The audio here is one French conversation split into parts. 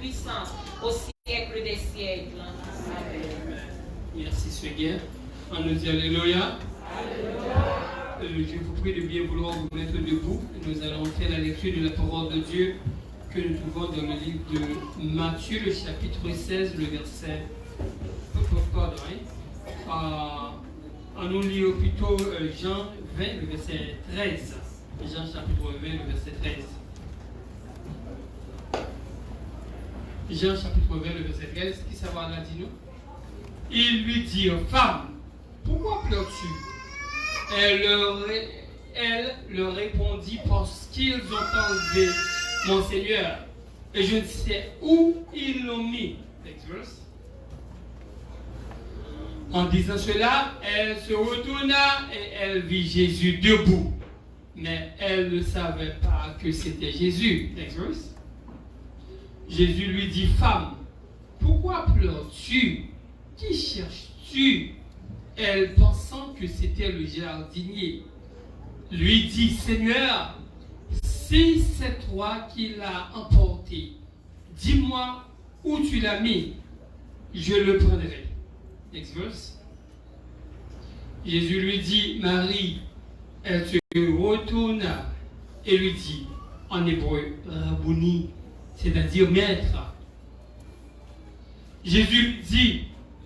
puissance au siècle des siècles. Amen. Merci Seigneur. On nous dit Alléluia. Je vous prie de bien vouloir vous mettre debout. Nous allons faire la lecture de la parole de Dieu que nous trouvons dans le livre de Matthieu, le chapitre 16, le verset. On nous lit plutôt Jean 20, le verset 13. Jean chapitre 20, le verset 13. Jean chapitre 20, le verset 13. Qui ça va là, dis-nous? Il lui dit, femme, pourquoi pleures-tu? Elle leur répondit, parce qu'ils ont enlevé mon Seigneur, et je ne sais où ils l'ont mis. Next verse. En disant cela, elle se retourna et elle vit Jésus debout. Mais elle ne savait pas que c'était Jésus. Next verse. Jésus lui dit, femme, pourquoi pleures-tu? Qui cherches-tu? Elle, pensant que c'était le jardinier, lui dit, Seigneur, si c'est toi qui l'as emporté, dis-moi où tu l'as mis, je le prendrai. Next verse. Jésus lui dit, Marie. Elle se retourna et lui dit, en hébreu, Rabouni, c'est-à-dire maître. Jésus lui dit,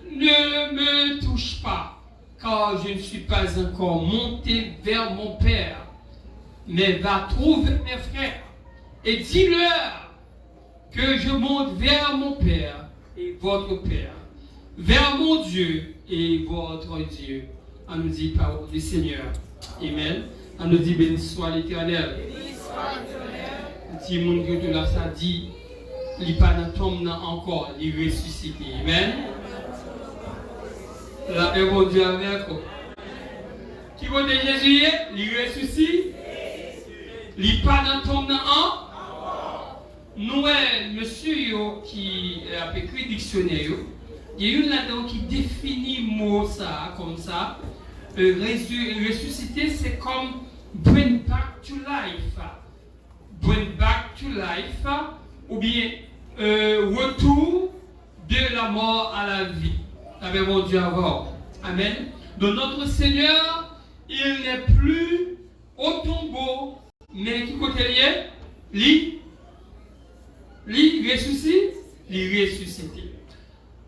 ne me touche pas, car je ne suis pas encore monté vers mon Père, mais va trouver mes frères et dis-leur que je monte vers mon Père et votre Père, vers mon Dieu et votre Dieu. On nous dit parole du Seigneur. Amen. On nous dit béni soit l'Éternel. Béni soit l'Éternel. Si mon Dieu de la ça dit, il n'est pas dans tombe encore, il est ressuscité. Amen. La paix de Dieu avec vous. Qui va de Jésus, il ressuscite. Il n'est pas dans tombe encore. Nous, monsieur qui a écrit dictionnaire, il y a une là-dedans qui définit le mot ça comme ça. Ressusciter, c'est comme bring back to life. Bring back to life, ou bien retour de la mort à la vie. Avec mon Dieu avant. Amen. Donc notre Seigneur, il n'est plus au tombeau, mais qui côté lié? Il ressuscite? Il ressuscité.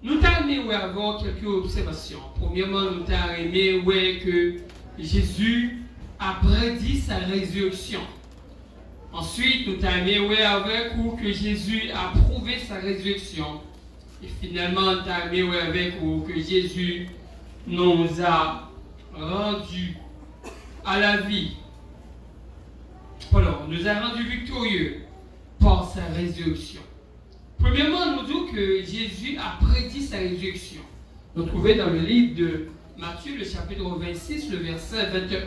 Nous avons aimé avoir quelques observations. Premièrement, nous avons aimé que Jésus a prédit sa résurrection. Ensuite, nous avons aimé avec que Jésus a prouvé sa résurrection. Et finalement, nous avons aimé avec que Jésus nous a rendus à la vie. Alors, nous a rendus victorieux par sa résurrection. Premièrement, nous disons que Jésus a prédit sa résurrection. Nous trouvons dans le livre de Matthieu, le chapitre 26, le verset 21.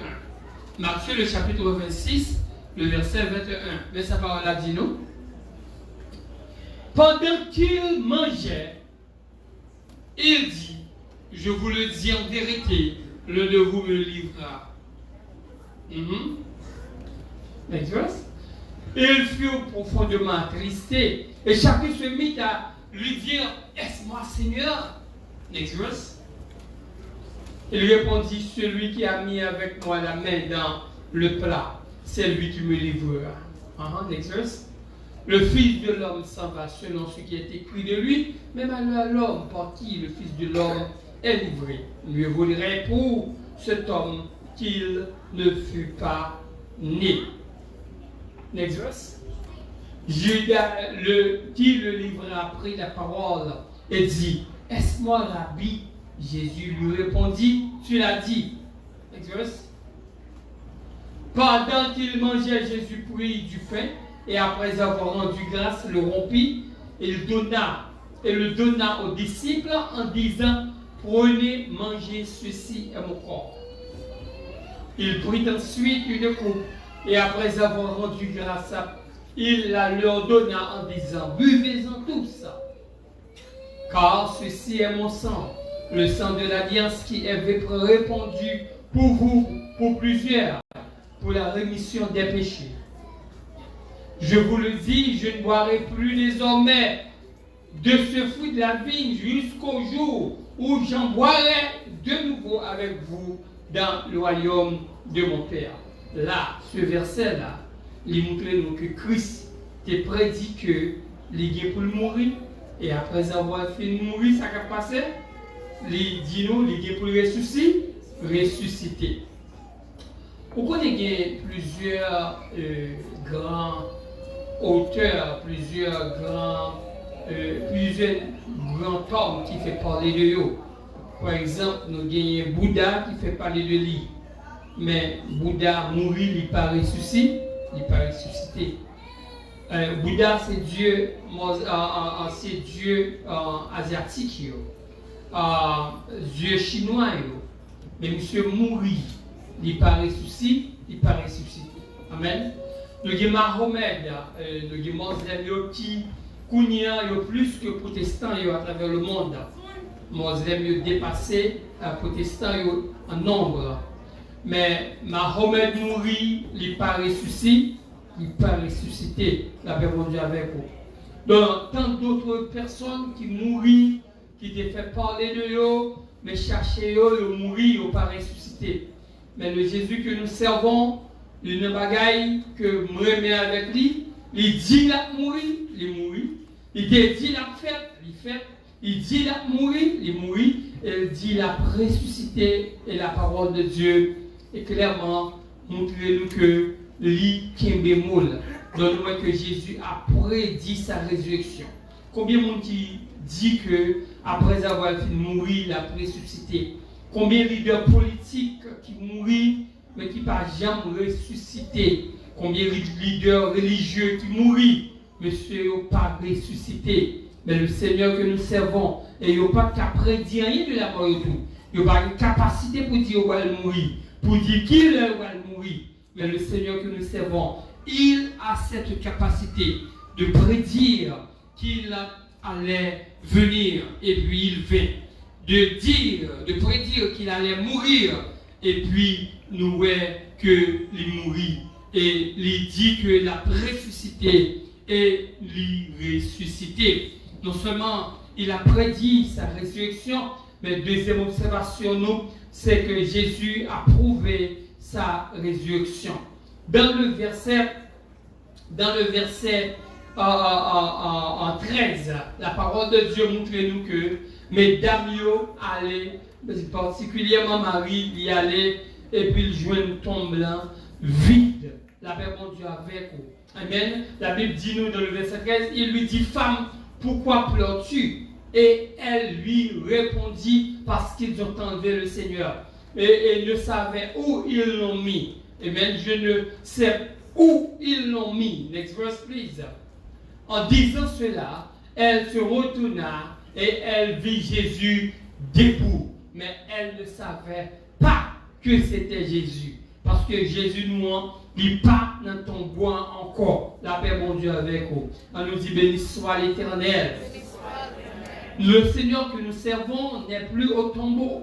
Matthieu, le chapitre 26, le verset 21. Mais sa parole a dit nous. Pendant qu'il mangeait, il dit, je vous le dis en vérité, l'un de vous me livrera. Next verse. Il fut profondément attristé. Et chacun se mit à lui dire, est-ce moi Seigneur? Next verse. Il répondit, celui qui a mis avec moi la main dans le plat, c'est lui qui me livrera. Next verse. Le Fils de l'homme s'en va selon ce qui est écrit de lui, mais malheur à l'homme par qui le Fils de l'homme est livré. Mieux vaudrait pour cet homme qu'il ne fût pas né. Next verse. Judas, qui le livra, a pris la parole et dit, est-ce moi, Rabbi? Jésus lui répondit, tu l'as dit. Next verse. Pendant qu'il mangeait, Jésus prit du pain et après avoir rendu grâce, le rompit et le donna aux disciples en disant, prenez, mangez, ceci est mon corps. Il prit ensuite une coupe et après avoir rendu grâce, il la leur donna en disant, buvez-en tous, car ceci est mon sang, le sang de l'alliance qui est répandu pour vous, pour plusieurs, pour la rémission des péchés. Je vous le dis, je ne boirai plus désormais de ce fruit de la vigne jusqu'au jour où j'en boirai de nouveau avec vous dans le royaume de mon Père. Là, ce verset-là, il montre nous que Christ t'a prédit que il est pour mourir, et après avoir fait mourir, ça va passer, il dit nous, il est pour ressusciter. Vous connaissez plusieurs grands auteurs, plusieurs grands hommes qui font parler de eux. Par exemple, nous avons Bouddha qui fait parler de lui. Mais Bouddha mourit, il n'est pas ressuscité. Bouddha, c'est Dieu, asiatique, Dieu chinois. Mais monsieur mourit, il n'est pas ressuscité, Amen. Nous avons Mahomet, nous avons Moslem qui sont plus que protestants à travers le monde. Moslem dépassé protestants en nombre. Mais Mahomet mourit, il n'est pas ressuscité, la paix de Dieu avec vous. Donc, tant d'autres personnes qui mourent, qui te fait parler de eux, mais chercher eux, ils mourent, ils ne pas ressuscité. Mais le Jésus que nous servons, il y a une bagaille que nous remet avec lui, il dit qu'il a mouru, il mourit. Il dit qu'il a fait, il fait. Il dit qu'il a mouru, il mourit. Il dit qu'il a ressuscité, et la parole de Dieu est clairement montrez-nous que lui qui est bémol. Donne-moi que Jésus a prédit sa résurrection. Combien de monde qui dit que après avoir fini de mourir, il a ressuscité? Combien de leaders politiques qui mourent mais qui pas jamais ressuscité? Combien de leaders religieux qui mourent mais n'ont pas ressuscité? Mais le Seigneur que nous servons, et il n'a pas qu'à prédire rien de la mort et tout. Il n'a pas de capacité pour dire où elle mourir, pour dire qu'il va mourir. Mais le Seigneur que nous servons, il a cette capacité de prédire qu'il allait venir et puis il vint. De prédire qu'il allait mourir et puis nous voyons qu'il mourit. Et il dit qu'il a ressuscité et il ressuscité. Non seulement il a prédit sa résurrection, mais deuxième observation, c'est que Jésus a prouvé sa résurrection. Dans le verset en 13, la parole de Dieu montre-nous que mesdames allaient, particulièrement Marie, y allait et puis il jouait une tombe blanc vide. La paix de Dieu avec vous. Amen. La Bible dit nous dans le verset 13, il lui dit, femme, pourquoi pleures-tu? Et elle lui répondit, parce qu'ils ont enlevé le Seigneur. Et ne savaient où ils l'ont mis. Amen. Je ne sais où ils l'ont mis. Next verse, please. En disant cela, elle se retourna et elle vit Jésus debout. Mais elle ne savait pas que c'était Jésus. Parce que Jésus nous n'est pas dans ton bois encore. La paix, mon Dieu, avec vous. On nous dit, béni soit l'Éternel. Le Seigneur que nous servons n'est plus au tombeau.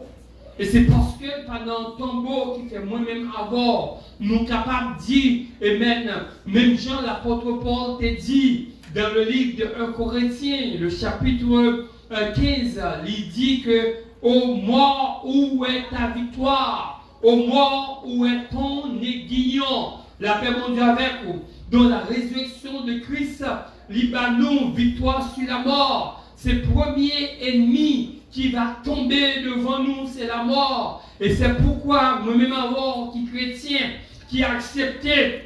Et c'est parce que pendant le tombeau qui fait moi-même avoir, nous sommes capables de dire, et même Jean l'apôtre Paul t'a dit dans le livre de 1 Corinthiens, le chapitre 15, il dit que ô mort, où est ta victoire? Ô mort, où est ton aiguillon? La paix mon Dieu avec vous. Dans la résurrection de Christ, nous victoire sur la mort. C'est le premier ennemi qui va tomber devant nous, c'est la mort. Et c'est pourquoi nous-mêmes avons qui chrétiens, qui accepté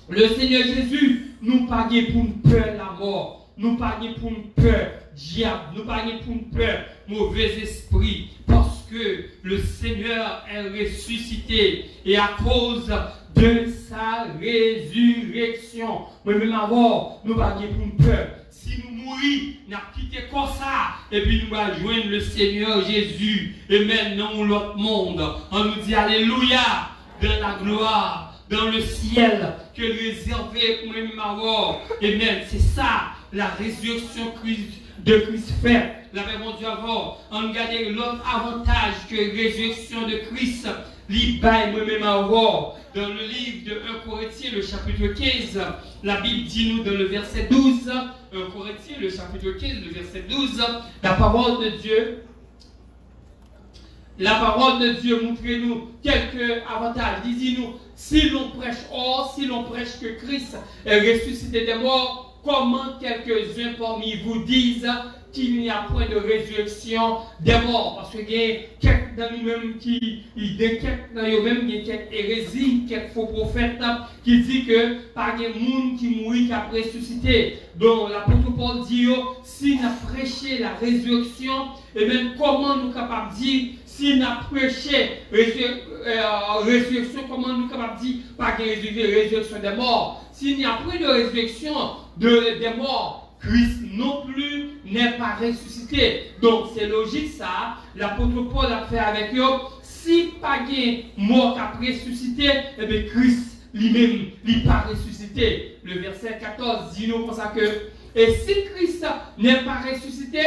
le Seigneur Jésus, nous paguons pour une peur la mort. Nous paguons pour une peur diable. Nous paguons pour une peur mauvais esprit. Parce que le Seigneur est ressuscité. Et à cause de sa résurrection, nous-mêmes avons, nous paguons pour une peur. Si nous mourons, nous avons quitté comme ça, et puis nous allons joindre le Seigneur Jésus, et maintenant l'autre monde. On nous dit Alléluia, dans la gloire, dans le ciel, que réservé pour nous avoir. Et même, c'est ça, la résurrection de Christ fait. La paix mon Dieu avant. On regarde l'autre avantage que la résurrection de Christ Libaye moi-même avoir. Dans le livre de 1 Corinthiens, le chapitre 15, la Bible dit nous dans le verset 12, 1 Corinthiens, le chapitre 15, le verset 12, la parole de Dieu montre-nous quelques avantages. Dis-nous, si l'on prêche si l'on prêche que Christ est ressuscité des morts, comment quelques-uns parmi vous disent qu'il n'y a point de résurrection des morts? Parce qu'il y a quelques dans nous-mêmes qui il y a quelques hérésies, quelques faux prophètes qui disent que par des gens qui mourent qui a ressuscité. Donc l'apôtre Paul dit si nous prêché la résurrection, et même comment nous sommes capables de dire si nous prêché résurrection, comment nous sommes capables de dire par des résurrection des morts? S'il n'y a plus de résurrection des morts, Christ non plus n'est pas ressuscité. Donc c'est logique ça. L'apôtre Paul a fait avec eux. Si pas de mort qui a ressuscité, eh bien Christ lui-même n'est pas ressuscité. Le verset 14 dit nous comme ça que et si Christ n'est pas ressuscité,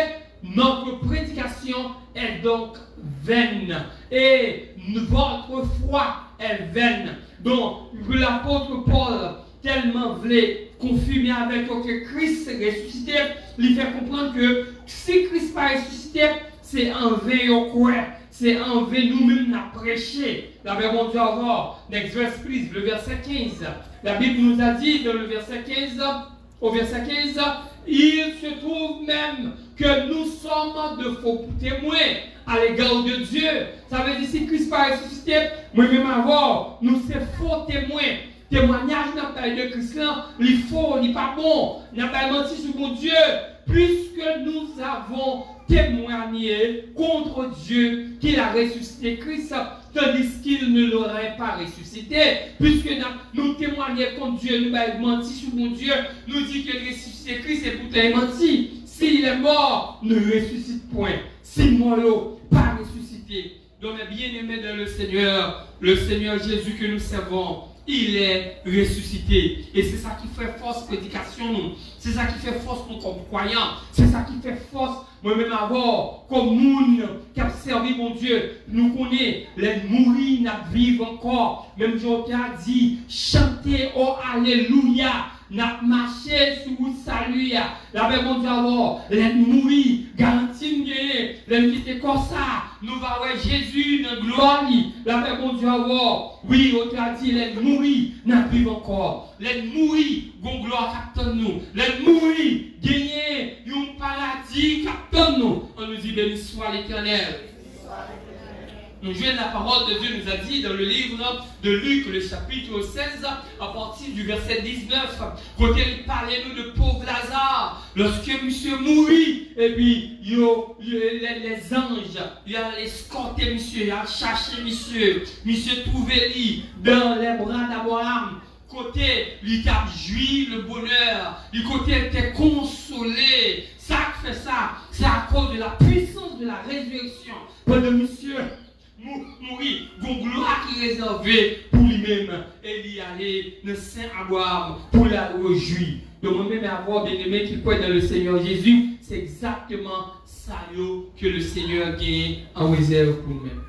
notre prédication est donc vaine. Et votre foi est vaine. Donc l'apôtre Paul tellement voulait confirmer avec eux que Christ est ressuscité, lui fait comprendre que si Christ n'est pas ressuscité, c'est en vain au quoi, c'est en vain nous-mêmes nous prêcher. La Bible nous dit encore, next verse please, le verset 15. La Bible nous a dit dans le verset 15, au verset 15, il se trouve même que nous sommes de faux témoins à l'égard de Dieu. Ça veut dire si Christ n'est pas ressuscité, moi-même avoir, nous sommes faux témoins. Témoignage n'a pas de Christ là, il faut, il n'est pas bon, n'a pas menti sur mon Dieu, puisque nous avons témoigné contre Dieu qu'il a ressuscité Christ, tandis qu'il ne l'aurait pas ressuscité, puisque nous témoignons contre Dieu, nous avons menti sur mon Dieu, nous dit qu'il a ressuscité Christ et pourtant menti. S'il est mort, ne ressuscite point. S'il mort, pas ressuscité. Donc, mes bien-aimés dans le Seigneur Jésus que nous servons, il est ressuscité. Et c'est ça qui fait force prédication. C'est ça qui fait force nous comme croyants. C'est ça qui fait force moi-même avoir comme monde qui a servi mon Dieu. Nous connaissons les mourir, nous vivons encore. Même Jean-Pierre dit, chantez oh Alléluia. N'a marché sur le salut. La Bible dit alors, les mourir, garantie les quitter comme ça. Nous allons voir Jésus dans la gloire. La Bible dit alors, oui, on a dit, les mourir, n'a vivre encore. Les mourir, gon gloire qui attend nous. Les mourir, gagner un paradis qui attend nous. On nous dit, béni soit l'Éternel. Nous jouons la parole de Dieu nous a dit dans le livre de Luc, le chapitre 16, à partir du verset 19, quand il parlait nous de pauvre Lazare, lorsque monsieur mourit, et puis les anges, il a escorté monsieur, il a cherché monsieur trouvé lui dans les bras d'Abraham. Côté, il a joui le bonheur, du côté, il était consolé. Ça fait ça, c'est à cause de la puissance de la résurrection. Pendant monsieur mourir, une gloire qui est réservée pour lui-même. Et il y allait le Saint Abraham pour la réjouir. Donc, moi-même, avoir bien aimé qui croit dans le Seigneur Jésus, c'est exactement ça que le Seigneur gagne en réserve pour nous-mêmes.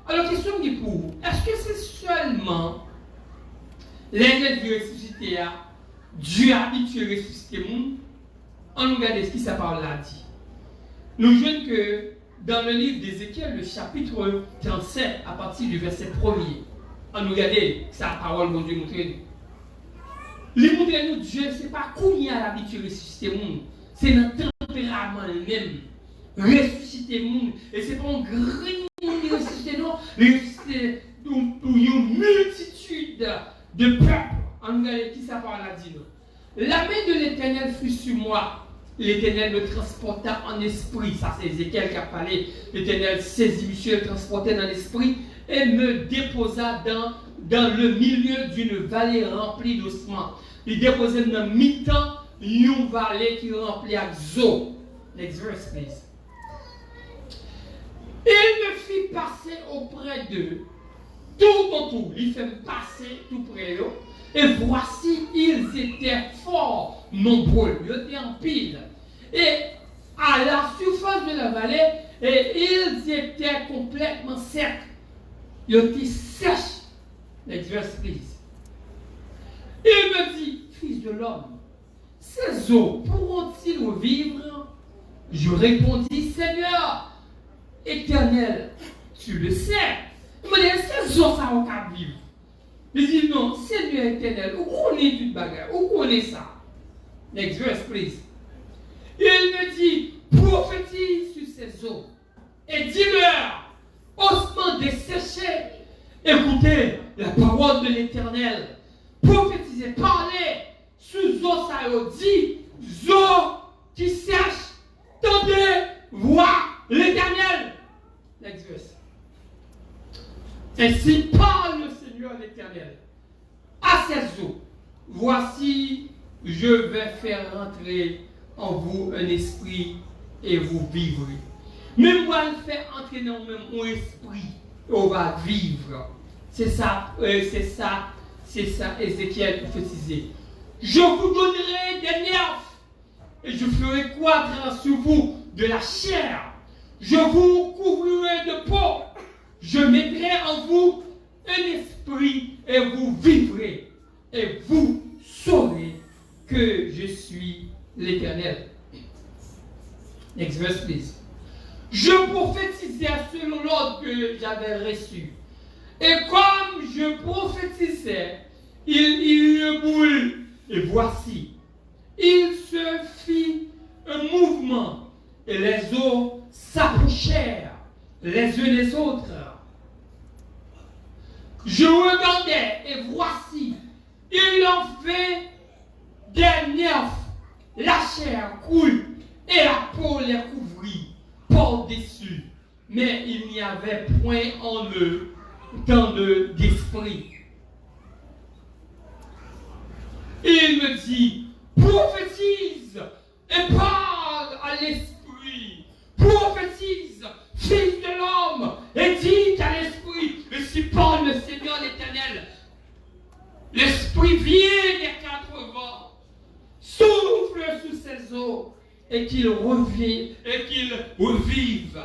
Alors, question qui est pour vous, est-ce que c'est seulement les ressuscités, Dieu a habitué à ressusciter le monde? On regarde ce qui sa parole là dit. Nous jouons que dans le livre d'Ézéchiel, le chapitre 37, à partir du verset 1er, on nous regarde sa parole, mon Dieu, montre-nous. Les montre-nous, Dieu, ce n'est pas qu'on y a l'habitude de ressusciter le monde, c'est notre tempérament même. Ressusciter le monde. Et ce n'est pas un grand monde qui ressuscite, non. Ressusciter une multitude de peuples. On nous regarde qui sa parole a dit, non. La main de l'Éternel fut sur moi. L'Éternel me transporta en esprit. Ça, c'est Ézéchiel qui a parlé. L'Éternel saisit monsieur, le transportait dans l'esprit et me déposa dans le milieu d'une vallée remplie d'ossements. Il déposait dans le mi-temps une vallée qui remplit avec eau. Next verse, please. Il me fit passer auprès d'eux, tout autour. Il fait passer tout près d'eux. Et voici, ils étaient fort nombreux, ils étaient en pile. Et à la surface de la vallée, et ils étaient complètement secs. il était sèche. Next verse, please. Il me dit, fils de l'homme, ces eaux pourront-ils revivre? Je répondis, Seigneur, éternel, tu le sais. Il me dit, ces eaux, ça va vivre. Il dit, non, Seigneur éternel, où connaît une bagarre? Où connaît ça? Next verse, please. Il me dit, prophétise sur ces eaux et dis-leur, ossements desséchés, écoutez la parole de l'Éternel. Prophétisez, parlez sous eau, ça dit, eaux qui sèchent, tendez, voir l'Éternel. Next verse. Ainsi parle le Seigneur l'Éternel à ces eaux. Voici, je vais faire rentrer en vous un esprit et vous vivrez. Même moi, je fais entrer dans mon esprit et on va vivre. C'est ça, Ézéchiel prophétisé. Je vous donnerai des nerfs et je ferai croître sur vous de la chair. Je vous couvrirai de peau. Je mettrai en vous un esprit et vous vivrez. Et vous saurez que je suis l'Éternel. Next verse, please. Je prophétisais selon l'ordre que j'avais reçu. Et comme je prophétisais, il boule. Et voici, il se fit un mouvement et les eaux s'approchèrent les uns des autres. Je regardais et voici, il en fait des nerfs, la chair coule et la peau les couvrit par-dessus. Mais il n'y avait point en eux tant d'esprit. Il me dit, prophétise et parle à l'esprit. Prophétise, fils de l'homme, et dis à l'esprit, et si parle le Seigneur l'Éternel, l'esprit vient des quatre vents, souffle sous ses eaux, et qu'il revienne, et qu'il revive.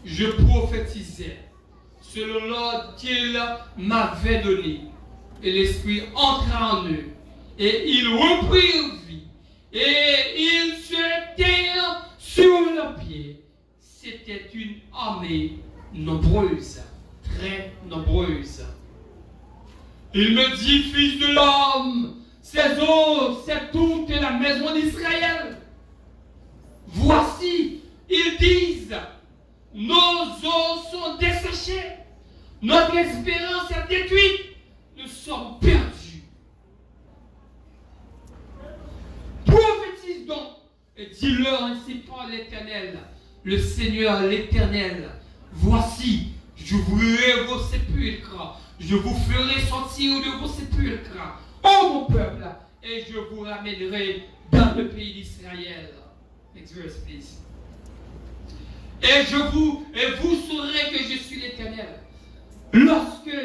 Je prophétisais selon l'ordre qu'il m'avait donné, et l'esprit entra en eux, et ils reprirent vie, et ils se tinrent sur leurs pieds. C'était une armée nombreuse, très nombreuse. Il me dit, fils de l'homme, ces eaux, c'est toute la maison d'Israël. Voici, ils disent, nos eaux sont desséchées, notre espérance est détruite, nous sommes perdus. Prophétise donc et dis-leur ainsi par l'Éternel, le Seigneur l'Éternel. Voici, j'ouvrirai vos sépulcres, je vous ferai sortir de vos sépulcres, ô mon peuple, et je vous ramènerai dans le pays d'Israël. Next verse, please. Et vous saurez que je suis l'Éternel, lorsque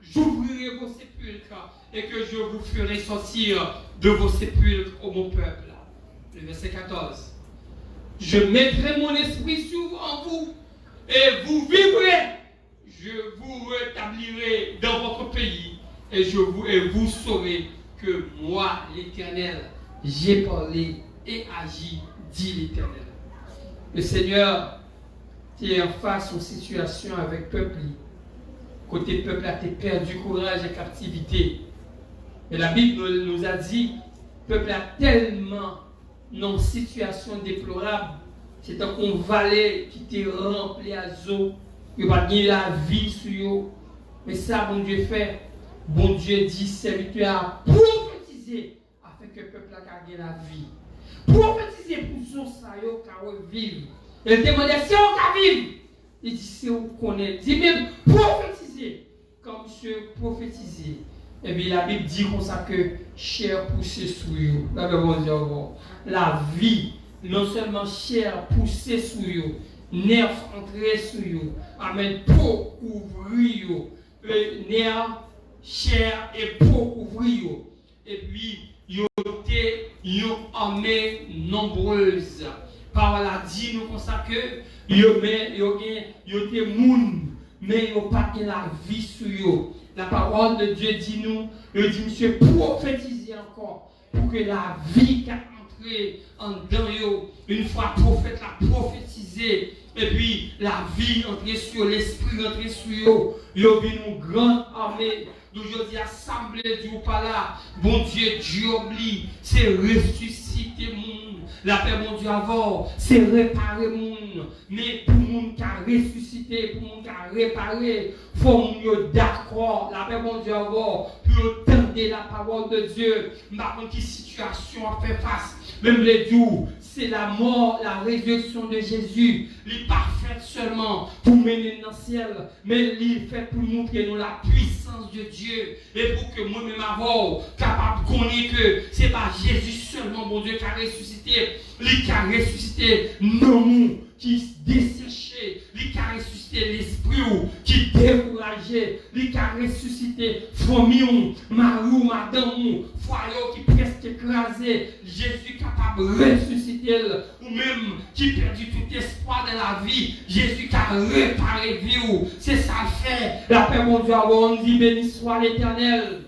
j'ouvrirai vos sépulcres et que je vous ferai sortir de vos sépulcres, ô mon peuple. Le verset 14. Je mettrai mon esprit en vous et vous vivrez. Je vous rétablirai dans votre pays et vous saurez que moi, l'Éternel, j'ai parlé et agi, dit l'Éternel. Le Seigneur qui est en face aux situations avec le peuple. Côté peuple a été perdu courage et captivité. Et la Bible nous a dit, le peuple a tellement dans une situation déplorable. C'est un vallée qui était rempli à eau. Il n'y a pas de la vie sur eux. Mais ça, bon Dieu fait. Bon Dieu dit, serviteur à prophétiser afin que le peuple a gagné la vie. Prophétiser pour ça, yo ka revivre. Il demandait si on ka vivre. Il dit si on connaît. Il dit même prophétiser. Comme monsieur prophétiser. Et bien la Bible dit comme ça que chair poussée sous vous. La vie, non seulement chair poussée sous vous, nerf entré sous vous. Amen. Peau couvrir vous. Nerf, chair et peau couvrir vous. Et puis, il y a une armée nombreuse. Par là, dit nous comme ça que il y a des mais ils n'ont pas la vie sur eux. La parole de Dieu dit nous, il dit, monsieur, prophétisez encore pour que la vie qui a entré en dedans eux, une fois prophète l'a prophétisé, et puis la vie entrée sur l'esprit, entrée sur eux, il y a une grande armée. D'aujourd'hui, assemblée du pas là, bon Dieu, Dieu oublie, c'est ressusciter monde. La paix, mon Dieu, avant, c'est réparer monde. Mais pour monde qui a ressuscité, pour monde qui a réparé, il faut monde d'accord. La paix, mon Dieu, avant, pour entendre la parole de Dieu. Par contre, quelle situation a fait face. Même les jours, c'est la mort, la résurrection de Jésus. Il est parfait seulement pour mener dans le ciel, mais il est fait pour montrer nous la puissance de Dieu. Et pour que moi-même avant, capable de connaître que ce n'est pas Jésus seulement, mon Dieu, qui a ressuscité. Lui qui a ressuscité nous qui desséché, lui qui a ressuscité l'esprit qui découragé, lui qui a ressuscité famille, mari, madame, foyer qui presque écrasé, Jésus capable de ressusciter, ou même qui perdu tout espoir dans la vie, Jésus qui a réparé vie. C'est ça le fait. La paix, mon Dieu, on dit béni soit l'Éternel.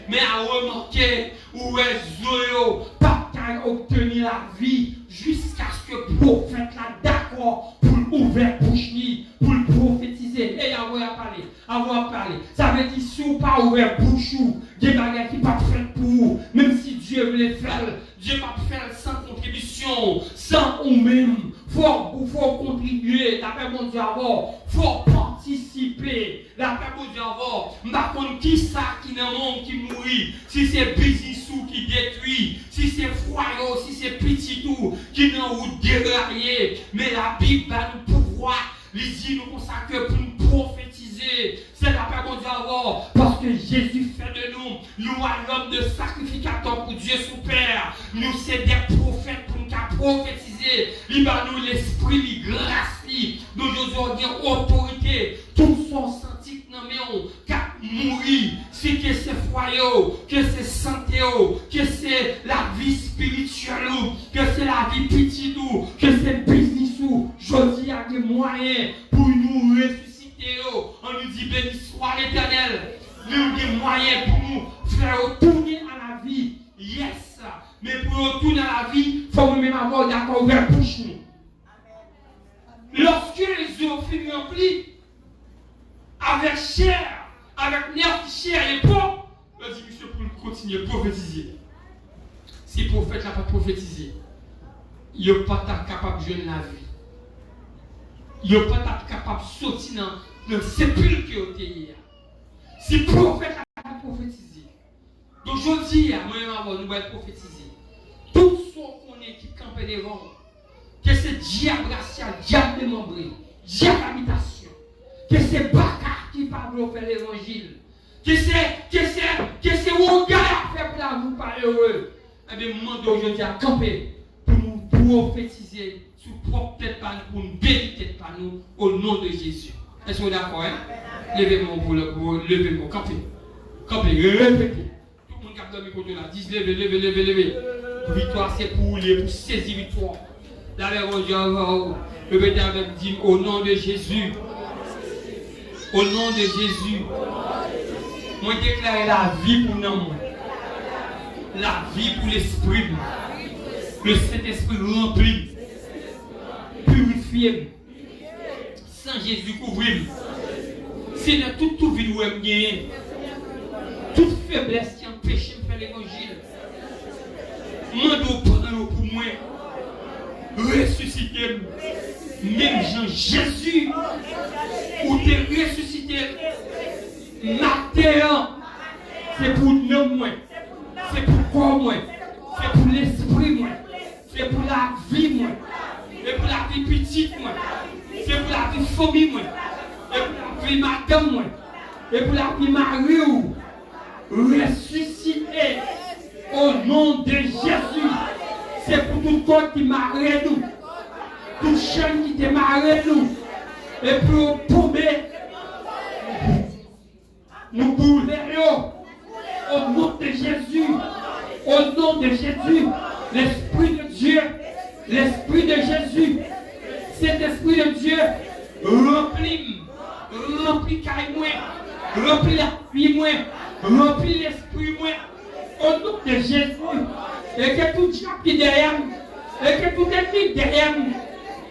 Mais à remarquer où est Zoyo, pas qu'à obtenir la vie jusqu'à ce que le prophète là d'accord pour ouvrir bouche pour le prophétiser. Et avoir parlé. Ça veut dire si vous pas ouvert bouche, des bagages qui pas fait pour vous, même si Dieu voulait faire, Dieu va faire sans contribution, sans ou même. Faut contribuer, la paix mon Dieu avoir, faut participer, la paix mon Dieu avoir. Par contre, qui ça qui dans le monde qui mourit, si c'est business ou qui détruit, si c'est foyer, si c'est petit tout, qui n'a ou déraillé, mais la Bible va nous pouvoir, les dit nous consacrer pour nous prophétiser. C'est la paix mon Dieu avoir, parce que Jésus fait de nous l'homme de sacrificateur pour Dieu son Père. Nous c'est des prophètes pour nous prophétiser. Il va nous l'esprit, la grâce, nous avons autorité. Tout son senti que nous qu'à mourir, si que c'est foyer, que c'est santé, que c'est la vie spirituelle, que c'est la vie petite, que c'est business, je dis à des moyens pour nous ressusciter. On nous dit béni soit l'Éternel. Nous avons des moyens pour nous faire retourner à la vie. Yes. Mais pour retourner à la vie, il faut même avoir d'accord ouvert bouche nous. Lorsque les eaux finissent remplis, avec chair, avec nerf, chair et peau, on dit monsieur pour continuer à prophétiser. Si le prophète n'a pas prophétisé, il n'est pas capable de jouer la vie. Il n'est pas capable de sortir dans le sépulcre qui est hier. Si le prophète n'a pas prophétisé, donc je dis à moi-même, nous allons prophétiser. Tout ce qu'on est qui campe devant, que c'est diable racial, diable démembré, diable habitation, que c'est Baccar qui parle au faire l'évangile, que c'est où gars a fait pour la vous pas heureux. Eh bien, moi d'aujourd'hui à camper pour nous prophétiser sous propre tête par nous, pour nous bénir tête par nous, au nom de Jésus. Est-ce que vous êtes d'accord, hein? Levez-moi pour levez-moi, campez, répétez. Tout le monde qui a dormi contre là, dis levez. Victoire, c'est pour vous, pour saisir victoire. La verre, répétez avec dit au nom de Jésus. Au nom de Jésus. Moi, déclare la vie pour nous. La vie pour l'esprit. Le Saint-Esprit rempli. Purifié. Sans Jésus couvrir. C'est dans toute vie où elle gagne. Toute faiblesse qui empêche de faire l'évangile. Mando pour moi. Ressusciter. Même Jésus. Où tu es ressuscité. Matin. C'est pour nous, moi. C'est pour corps, moi. C'est pour l'esprit, moi. C'est pour la vie, moi. C'est pour la vie petite, moi. C'est pour la vie famille, moi. Et pour la vie madame, moi. Et pour la vie mari, ressuscité au nom de Jésus. C'est pour tout corps qui marre nous. Tout chaîne qui te marre nous. Et pour tomber, nous bouleverons au nom de Jésus. Au nom de Jésus. L'Esprit de Dieu. L'Esprit de Jésus. Cet Esprit de Dieu remplit Et que tout ennemi derrière nous,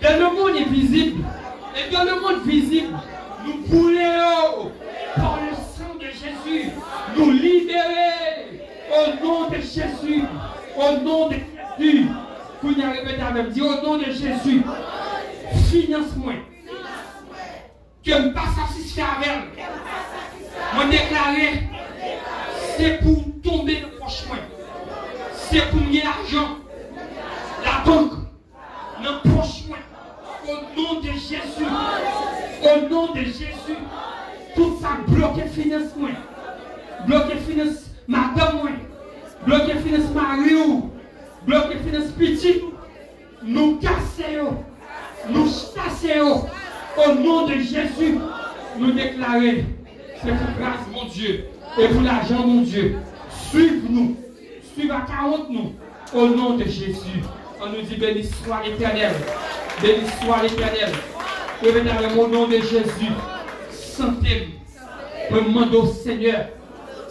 dans le monde invisible, et dans le monde visible, nous voulons, par le sang de Jésus, nous libérer au nom de Jésus. Au nom de Jésus. Vous y répétez avec, dis au nom de Jésus. Finance-moi. Que je ne pas satisfaire avec elle. Me déclarer, c'est pour tomber le prochain. C'est pour gagner l'argent. La banque. Le prochain. Au nom de Jésus. Au nom de Jésus. Tout ça bloqué financement. Bloqué finance madame moi. Bloqué finance Mario. Bloqué finance petit. Nous cassons. Nous chassons. Au nom de Jésus. Nous déclarer. C'est pour grâce mon Dieu. Et pour l'argent mon Dieu. Suive-nous. Suive à 40 nous. Au nom de Jésus. On nous dit béni soit l'Éternel. Béni soit l'Éternel. Et dans le nom de Jésus. Santé. Je demande au Seigneur.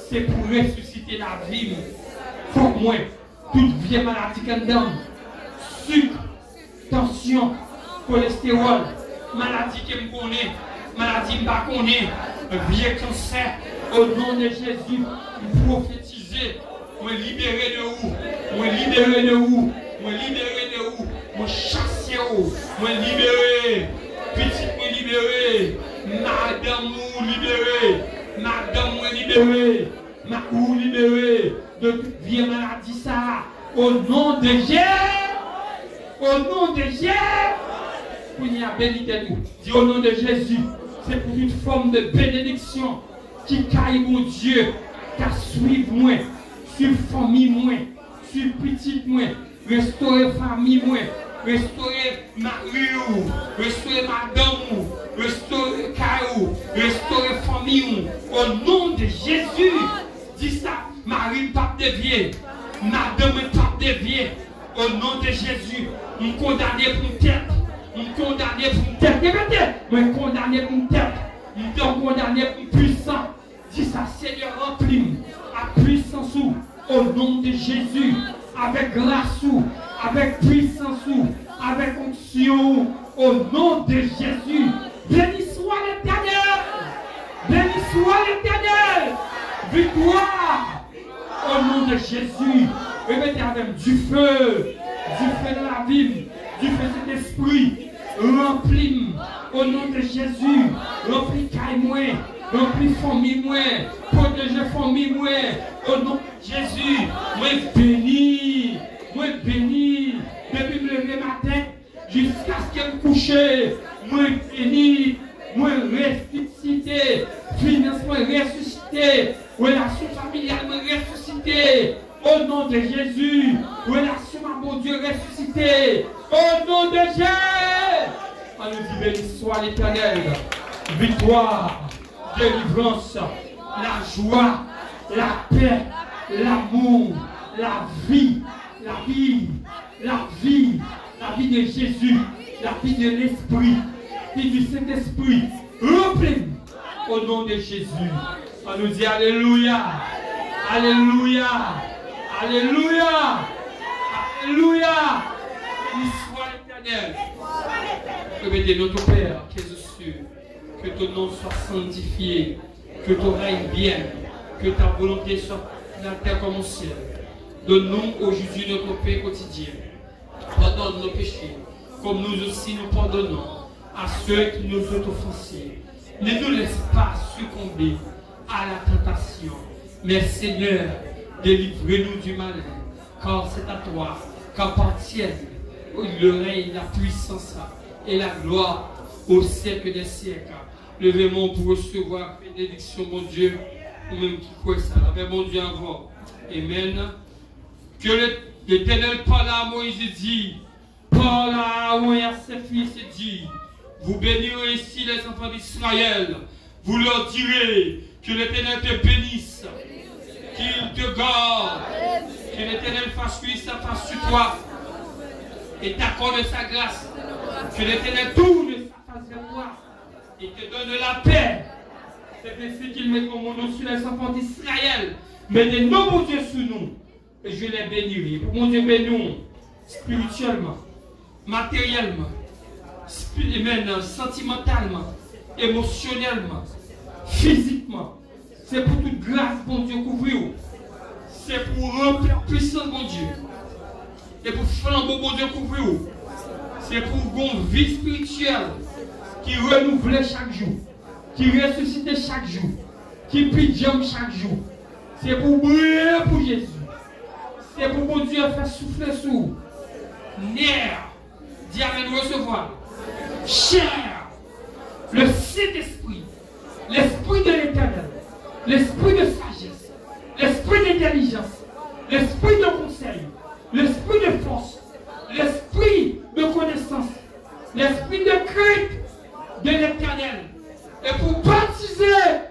C'est pour ressusciter la vie. Faut moi. Toute vieille maladie qu'on donne. Sucre. Tension. Cholestérol. Maladie que je connais. Maladie que je ne connais. Vieux cancer. Au nom de Jésus. Prophétiser. Me libérer de où? Me libérer de où? Me libérer de où? Me chasser où? Me libérer. Petit me libérer. Madame ou libérer. Madame ou libérer. Ma ou libérer. De toute vieille maladie ça. Au nom de Jésus. Au nom de Jésus. Pour y avoir béni de nous. Dis au nom de Jésus. C'est pour une forme de bénédiction. Qui caille mon Dieu. Qu'à suivre moi. Sur famille moi, sur petite moi, restaurer famille moi, restaurer mari ou, restaurer madame ou, restaurer caillou, restaurer famille ou. Au nom de Jésus, dis ça, Marie pas dévier, madame pas dévier. Au nom de Jésus, on condamné pour une tête, on condamné pour une tête, répétez, on condamné pour une tête, on condamné pour une puissance. Dis ça, Seigneur, remplis à puissance au nom de Jésus, avec grâce, avec puissance, avec onction, au nom de Jésus. Béni soit l'Éternel, béni soit l'Éternel, victoire, au nom de Jésus. Répétez avec du feu dans la vie, du feu de l'esprit, remplis au nom de Jésus, remplis caille-moi. Remplis famille moi, protégez famille moi, au nom de Jésus, moi béni, depuis me lever matin jusqu'à ce qu'elle me couche, moi béni, moi ressuscité, financement ressuscité, relation familiale ressuscité, au nom de Jésus, relation à mon Dieu ressuscité, au nom de Jésus, on nous dit béni soit l'Éternel, victoire. Délivrance, la joie, la paix, l'amour, la vie de Jésus, la vie de l'Esprit, la vie du Saint-Esprit, remplis au nom de Jésus. On nous dit Alléluia, Alléluia, Alléluia, Alléluia. Béni soit l'Éternel. Remettez notre Père qui est aux cieux. Que ton nom soit sanctifié, que ton règne vienne, que ta volonté soit dans la terre comme au ciel. Donne-nous aujourd'hui notre paix quotidien. Pardonne nos péchés, comme nous aussi nous pardonnons à ceux qui nous ont offensés. Ne nous laisse pas succomber à la tentation, mais Seigneur, délivre-nous du malin, car c'est à toi qu'appartiennent le règne, la puissance et la gloire au siècle des siècles. Levez-moi pour recevoir la bénédiction, mon Dieu, ou même qui croit ça. Avec mon Dieu avant. Amen. Que l'Éternel parle à Moïse et dit, parle à Aaron et à ses fils et dit, vous bénirez ici les enfants d'Israël. Vous leur direz que l'Éternel te bénisse, qu'il te garde, que l'Éternel fasse lui sa face sur toi et t'accorde sa grâce, que l'Éternel tourne sa face vers toi et te donne la paix. C'est ainsi qu'il met mon nom sur les enfants d'Israël. Mettez nos bons dieux sous nous. Et je les bénirai. Pour mon Dieu béni, spirituellement, matériellement, sentimentalement, émotionnellement, physiquement. C'est pour toute grâce, bon Dieu, couvrir. C'est pour remplir puissance, bon Dieu. C'est pour flambeau, bon Dieu, couvrir. C'est pour une vie spirituelle qui renouvelle chaque jour, qui ressuscite chaque jour, qui pidjam chaque jour. C'est pour briller pour Jésus. C'est pour bon Dieu faire souffler sur nerf, diamètre recevoir, chair, le Saint-Esprit, l'Esprit de l'Éternel, l'Esprit de sagesse, l'Esprit d'intelligence, l'Esprit de conseil, l'Esprit de force, l'Esprit de connaissance, l'Esprit de crainte de l'Éternel. Et pour baptiser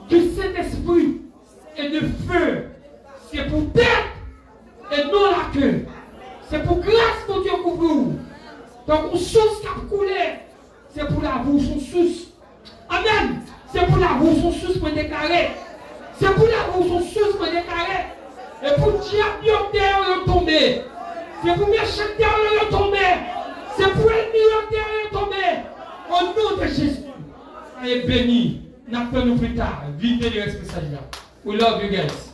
du Saint-Esprit et de feu, c'est pour tête et non la queue. C'est pour grâce mon Dieu couvre. Donc, une source qui a coulé, c'est pour la boue, son source. Amen. C'est pour la boue, son source pour déclarer. C'est pour la boue, son source pour déclarer. Et pour diable terre le tomber. C'est pour méchant terre le tomber. C'est pour ennemi terre le tomber. Au nom de Jésus. Soyez bénis. N'appelons-nous plus tard. Vivez les responsables. We love you guys.